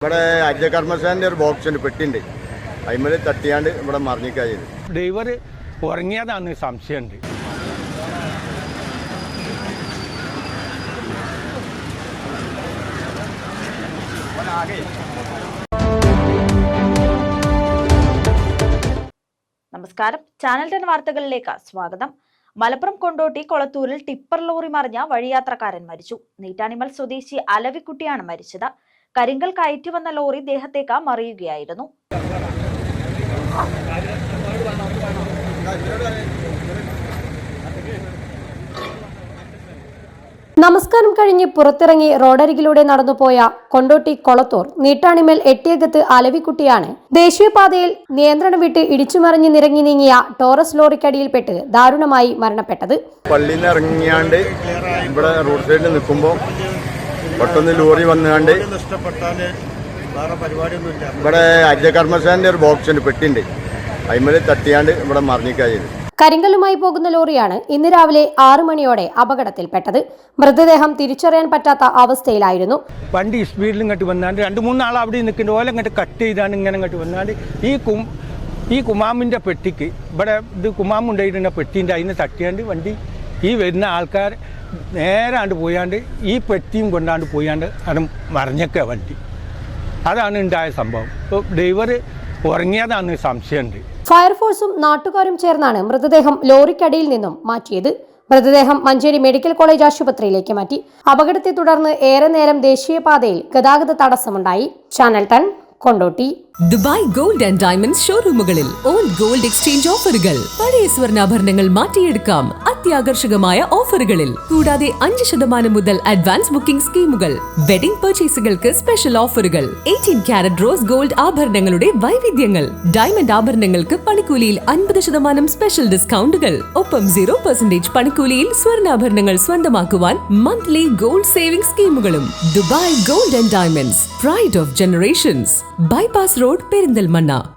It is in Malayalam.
ഇവിടെ അജയകർമ്മസേനൻ്റെ ഒരു ബോക്സിൻ്റെ പെട്ടിണ്ട് അതിമേൽ തട്ടിയാണ്ട് ഇവിടെ മറിഞ്ഞിക്കാ ചെയ്ത്. ഡ്രൈവർ ഉറങ്ങിയതാണെന്ന് സംശയമുണ്ട്. നമസ്കാരം, ചാനൽ 10 വാർത്തകളിലേക്ക് സ്വാഗതം. മലപ്പുറം കൊണ്ടോട്ടി കൊളത്തൂരിൽ ടിപ്പർ ലോറി മറിഞ്ഞ വഴിയാത്രക്കാരൻ മരിച്ചു. നീറ്റാനിമൽ സ്വദേശി അലവിക്കുട്ടിയാണ് മരിച്ചത്. കരിങ്കൽ കയറ്റി വന്ന ലോറി ദേഹത്തേക്ക് മറിയുകയായിരുന്നു. നമസ്കാരം കഴിഞ്ഞ് പുറത്തിറങ്ങി റോഡരികിലൂടെ നടന്നുപോയ കൊണ്ടോട്ടി കൊളത്തൂർ നീട്ടാണിമേൽ എട്ടിയകത്ത് അലവിക്കുട്ടിയാണ് ദേശീയപാതയിൽ നിയന്ത്രണം വിട്ട് ഇടിച്ചുമറിഞ്ഞ് നിരങ്ങി നീങ്ങിയ ടോറസ് ലോറിക്കടിയിൽപ്പെട്ട് ദാരുണമായി മരണപ്പെട്ടത്. പള്ളിയിൽ നിന്ന് ഇറങ്ങിയാണ്ട് ഇവിടെ റോഡ് സൈഡിൽ നിൽക്കുമ്പോൾ പെട്ടെന്ന് ലോറി വന്നുകൊണ്ട് ഇവിടെ അജയകർമ്മസേനൻ്റെ ഒരു ബോക്സിൻ്റെ പെട്ടിണ്ട് അതിമേൽ തട്ടിയാണ്ട് ഇവിടെ മറിഞ്ഞിക്കാ ചെയ്ത്. കരിങ്കല്ലുമായി പോകുന്ന ലോറിയാണ് ഇന്ന് രാവിലെ 6 മണിയോടെ അപകടത്തിൽപ്പെട്ടത്. മൃതദേഹം തിരിച്ചറിയാൻ പറ്റാത്ത അവസ്ഥയിലായിരുന്നു. വണ്ടി സ്പീഡിൽ ഇങ്ങോട്ട് വന്നാണ്ട് 2-3 ആൾ അവിടെ നിൽക്കുന്നുണ്ട്. ഓല ഇങ്ങോട്ട് കട്ട് ചെയ്താണ് ഇങ്ങനെ ഇങ്ങോട്ട് വന്നാണ്ട് ഈ കുമാമിൻ്റെ പെട്ടിക്ക് ഇവിടെ കുമാമുണ്ടായിരുന്ന പെട്ടീൻ്റെ അതിന് തട്ടിയാണ്ട് വണ്ടി ഈ വരുന്ന ആൾക്കാർ നേരാണ്ട് പോയാണ്ട് ഈ പെട്ടിയും കൊണ്ടാണ്ട് പോയാണ്ട് അത് മറിഞ്ഞൊക്കെ വണ്ടി. അതാണ് ഉണ്ടായ സംഭവം. ഇപ്പോൾ ഡ്രൈവർ ഉറങ്ങിയതാണെന്ന് സംശയമുണ്ട്. ഫയർഫോഴ്സും നാട്ടുകാരും ചേർന്നാണ് മൃതദേഹം ലോറിക്കടിയിൽ നിന്നും മാറ്റിയത്. മൃതദേഹം മഞ്ചേരി മെഡിക്കൽ കോളേജ് ആശുപത്രിയിലേക്ക് മാറ്റി. അപകടത്തെ തുടർന്ന് ഏറെ നേരം ദേശീയപാതയിൽ ഗതാഗത തടസ്സമുണ്ടായി. Channel 10 Kondotty. Dubai gold and diamonds ഷോറൂമുകളിൽ ഓൾഡ് ഗോൾഡ് എക്സ്ചേഞ്ച് ഓഫറുകൾ. പഴയ സ്വർണ്ണാഭരണങ്ങൾ മാറ്റിയെടുക്കാം അത്യാകർഷകമായ ഓഫറുകളിൽ. കൂടാതെ 5% മുതൽ അഡ്വാൻസ് ബുക്കിംഗ് സ്കീമുകൾ. വെഡിംഗ് പർച്ചേസുകൾക്ക് സ്പെഷ്യൽ ഓഫറുകൾ. 18 കാരറ്റ് റോസ് ഗോൾഡ് ആഭരണങ്ങളുടെ വൈവിധ്യങ്ങൾ. ഡയമണ്ട് ആഭരണങ്ങൾക്ക് പണിക്കൂലിയിൽ 50% സ്പെഷ്യൽ ഡിസ്കൗണ്ടുകൾ. ഒപ്പം 0% പണിക്കൂലിയിൽ സ്വർണ്ണാഭരണങ്ങൾ സ്വന്തമാക്കുവാൻ മന്ത്ലി ഗോൾഡ് സേവിംഗ് സ്കീമുകളും. Dubai gold and diamonds, pride of generations. Bypass road, Perinthalmanna.